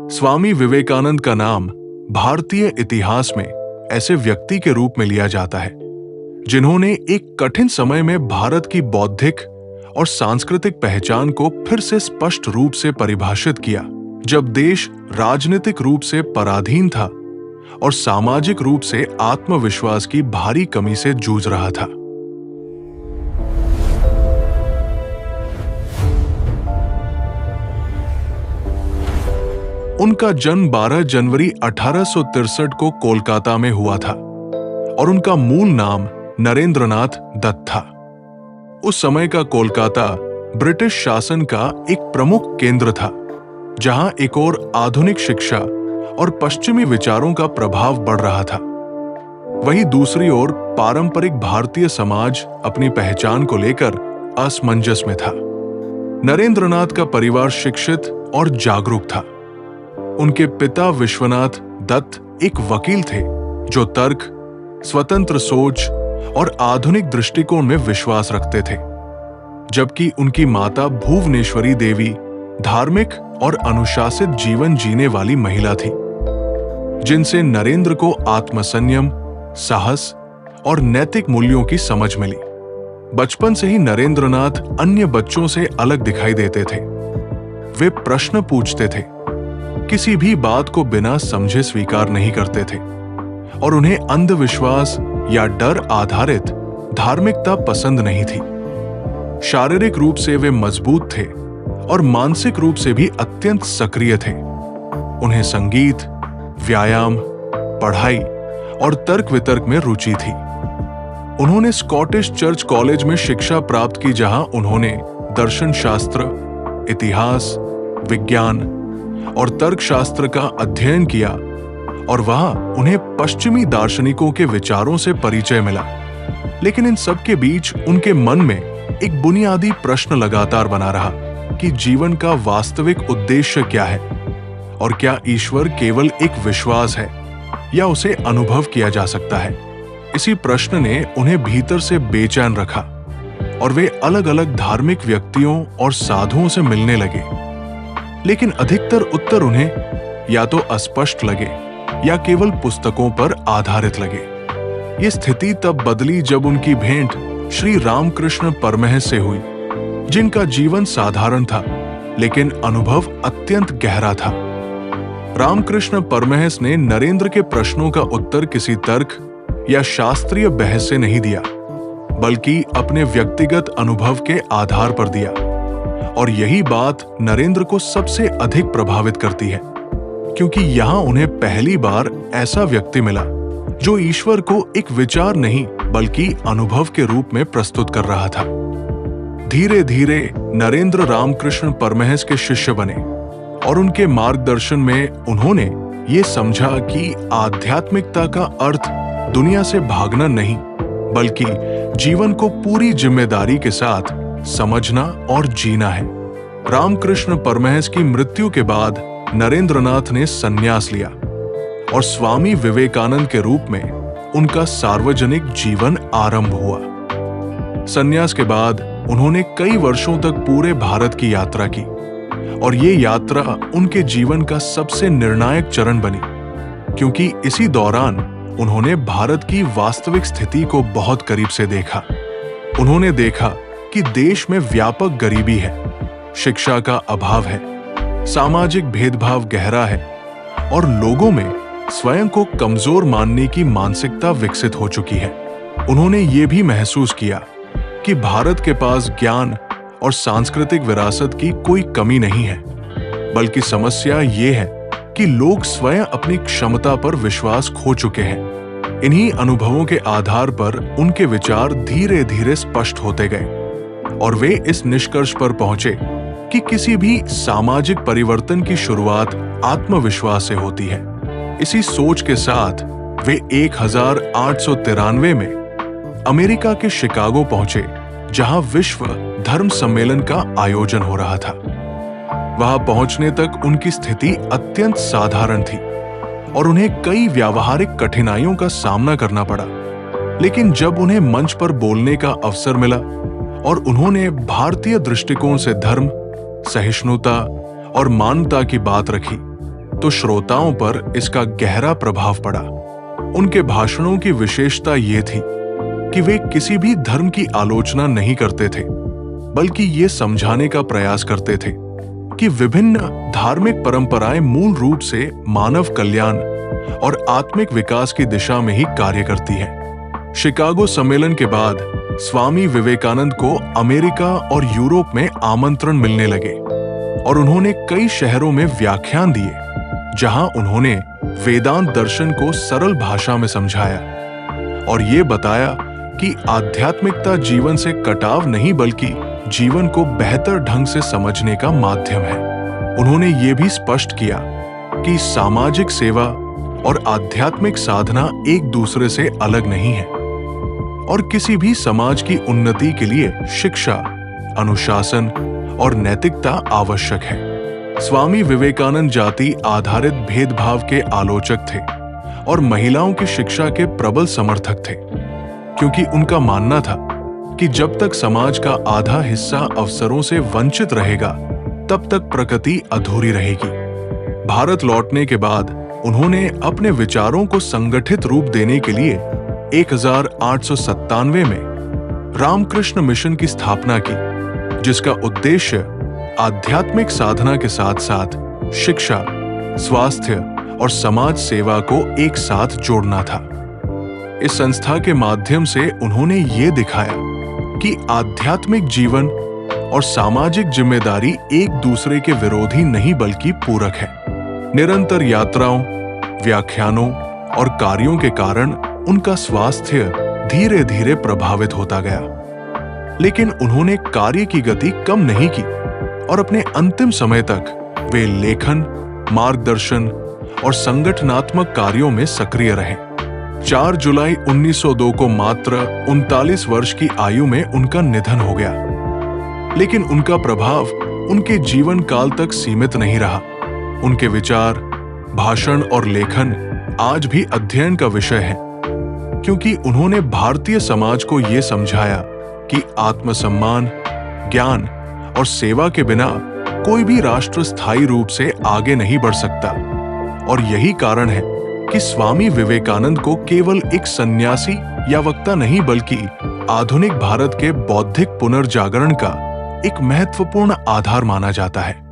स्वामी विवेकानंद का नाम भारतीय इतिहास में ऐसे व्यक्ति के रूप में लिया जाता है जिन्होंने एक कठिन समय में भारत की बौद्धिक और सांस्कृतिक पहचान को फिर से स्पष्ट रूप से परिभाषित किया, जब देश राजनीतिक रूप से पराधीन था और सामाजिक रूप से आत्मविश्वास की भारी कमी से जूझ रहा था। उनका जन्म 12 जनवरी 1863 को कोलकाता में हुआ था और उनका मूल नाम नरेंद्रनाथ दत्त था। उस समय का कोलकाता ब्रिटिश शासन का एक प्रमुख केंद्र था, जहां एक और आधुनिक शिक्षा और पश्चिमी विचारों का प्रभाव बढ़ रहा था। वहीं दूसरी ओर पारंपरिक भारतीय समाज अपनी पहचान को लेकर असमंजस में था। नरेंद्रनाथ का परिवार शिक्षित और जागरूक था। उनके पिता विश्वनाथ दत्त एक वकील थे जो तर्क, स्वतंत्र सोच और आधुनिक दृष्टिकोण में विश्वास रखते थे, जबकि उनकी माता भुवनेश्वरी देवी धार्मिक और अनुशासित जीवन जीने वाली महिला थी, जिनसे नरेंद्र को आत्मसंयम, साहस और नैतिक मूल्यों की समझ मिली। बचपन से ही नरेंद्रनाथ अन्य बच्चों से अलग दिखाई देते थे। वे प्रश्न पूछते थे, किसी भी बात को बिना समझे स्वीकार नहीं करते थे और उन्हें अंधविश्वास या डर आधारित धार्मिकता पसंद नहीं थी। शारीरिक रूप से वे मजबूत थे और मानसिक रूप से भी अत्यंत सक्रिय थे। उन्हें संगीत, व्यायाम, पढ़ाई और तर्क वितर्क में रुचि थी। उन्होंने स्कॉटिश चर्च कॉलेज में शिक्षा प्राप्त की, जहां उन्होंने दर्शन शास्त्र, इतिहास, विज्ञान और तर्कशास्त्र का अध्ययन किया और वहां उन्हें पश्चिमी दार्शनिकों के विचारों से परिचय मिला। लेकिन इन सब के बीच उनके मन में एक बुनियादी प्रश्न लगातार बना रहा कि जीवन का वास्तविक उद्देश्य क्या है और क्या ईश्वर केवल एक विश्वास है या उसे अनुभव किया जा सकता है। इसी प्रश्न ने उन्हें भीतर से बेचैन रखा और वे अलग अलग धार्मिक व्यक्तियों और साधुओं से मिलने लगे, लेकिन अधिकतर उत्तर उन्हें या तो अस्पष्ट लगे या केवल पुस्तकों पर आधारित लगे। ये स्थिति तब बदली जब उनकी भेंट श्री रामकृष्ण परमहंस से हुई, जिनका जीवन साधारण था लेकिन अनुभव अत्यंत गहरा था। रामकृष्ण परमहंस ने नरेंद्र के प्रश्नों का उत्तर किसी तर्क या शास्त्रीय बहस से नहीं दिया, बल्कि अपने व्यक्तिगत अनुभव के आधार पर दिया। और यही बात नरेंद्र को सबसे अधिक प्रभावित करती है, क्योंकि यहां उन्हें पहली बार ऐसा व्यक्ति मिला जो ईश्वर को एक विचार नहीं बल्कि अनुभव के रूप में प्रस्तुत कर रहा था। धीरे धीरे नरेंद्र रामकृष्ण परमहंस के शिष्य बने और उनके मार्गदर्शन में उन्होंने ये समझा कि आध्यात्मिकता का अर्थ दुनिया से भागना नहीं, बल्कि जीवन को पूरी जिम्मेदारी के साथ समझना और जीना है। रामकृष्ण परमहंस की मृत्यु के बाद नरेंद्रनाथ ने संन्यास लिया और स्वामी विवेकानंद के रूप में उनका सार्वजनिक जीवन आरंभ हुआ। संन्यास के बाद उन्होंने कई वर्षों तक पूरे भारत की यात्रा की और ये यात्रा उनके जीवन का सबसे निर्णायक चरण बनी, क्योंकि इसी दौरान उन्होंने भारत की वास्तविक स्थिति को बहुत करीब से देखा। उन्होंने देखा कि देश में व्यापक गरीबी है, शिक्षा का अभाव है, सामाजिक भेदभाव गहरा है और लोगों में स्वयं को कमजोर मानने की मानसिकता विकसित हो चुकी है। उन्होंने ये भी महसूस किया कि भारत के पास ज्ञान और सांस्कृतिक विरासत की कोई कमी नहीं है, बल्कि समस्या ये है कि लोग स्वयं अपनी क्षमता पर विश्वास खो चुके हैं। इन्हीं अनुभवों के आधार पर उनके विचार धीरे धीरे स्पष्ट होते गए और वे इस निष्कर्ष पर पहुंचे कि किसी भी सामाजिक परिवर्तन की शुरुआत आत्मविश्वास से होती है। इसी सोच के साथ वे 1893 में अमेरिका के शिकागो पहुंचे, जहां विश्व धर्म सम्मेलन का आयोजन हो रहा था। वहां पहुंचने तक उनकी स्थिति अत्यंत साधारण थी और उन्हें कई व्यावहारिक कठिनाइयों का सामना करना पड़ा। लेकिन जब उन्हें मंच पर बोलने का अवसर मिला और उन्होंने भारतीय दृष्टिकोण से धर्म, सहिष्णुता और मानवता की बात रखी, तो श्रोताओं पर इसका गहरा प्रभाव पड़ा। उनके भाषणों की विशेषता ये थी कि वे किसी भी धर्म की आलोचना नहीं करते थे, बल्कि ये समझाने का प्रयास करते थे कि विभिन्न धार्मिक परंपराएं मूल रूप से मानव कल्याण और आत्मिक विकास की दिशा में ही कार्य करती हैं। शिकागो सम्मेलन के बाद स्वामी विवेकानंद को अमेरिका और यूरोप में आमंत्रण मिलने लगे और उन्होंने कई शहरों में व्याख्यान दिए, जहां उन्होंने वेदांत दर्शन को सरल भाषा में समझाया और ये बताया कि आध्यात्मिकता जीवन से कटाव नहीं बल्कि जीवन को बेहतर ढंग से समझने का माध्यम है। उन्होंने ये भी स्पष्ट किया कि सामाजिक सेवा और आध्यात्मिक साधना एक दूसरे से अलग नहीं है और किसी भी समाज की उन्नति के लिए शिक्षा, अनुशासन और नैतिकता आवश्यक है। स्वामी विवेकानंद जाति आधारित भेदभाव के आलोचक थे और महिलाओं की शिक्षा के प्रबल समर्थक थे, क्योंकि उनका मानना था कि जब तक समाज का आधा हिस्सा अवसरों से वंचित रहेगा, तब तक प्रगति अधूरी रहेगी। भारत लौटने के बाद उन्होंने अपने विचारों को संगठित रूप देने के लिए 1897 में रामकृष्ण मिशन की स्थापना की, जिसका उद्देश्य आध्यात्मिक साधना के साथ साथ शिक्षा, स्वास्थ्य और समाज सेवा को एक साथ जोड़ना था। इस संस्था के माध्यम से उन्होंने ये दिखाया कि आध्यात्मिक जीवन और सामाजिक जिम्मेदारी एक दूसरे के विरोधी नहीं बल्कि पूरक है। निरंतर यात्राओं, व्याख्यानों और कार्यों के कारण उनका स्वास्थ्य धीरे धीरे प्रभावित होता गया, लेकिन उन्होंने कार्य की गति कम नहीं की और अपने अंतिम समय तक वे लेखन, मार्गदर्शन और संगठनात्मक कार्यों में सक्रिय रहे। 4 जुलाई 1902 को मात्र 39 वर्ष की आयु में उनका निधन हो गया, लेकिन उनका प्रभाव उनके जीवन काल तक सीमित नहीं रहा। उनके विचार, भाषण और लेखन आज भी अध्ययन का विषय है, क्योंकि उन्होंने भारतीय समाज को ये समझाया कि आत्मसम्मान, ज्ञान और सेवा के बिना कोई भी राष्ट्र स्थायी रूप से आगे नहीं बढ़ सकता। और यही कारण है कि स्वामी विवेकानंद को केवल एक सन्यासी या वक्ता नहीं बल्कि आधुनिक भारत के बौद्धिक पुनर्जागरण का एक महत्वपूर्ण आधार माना जाता है।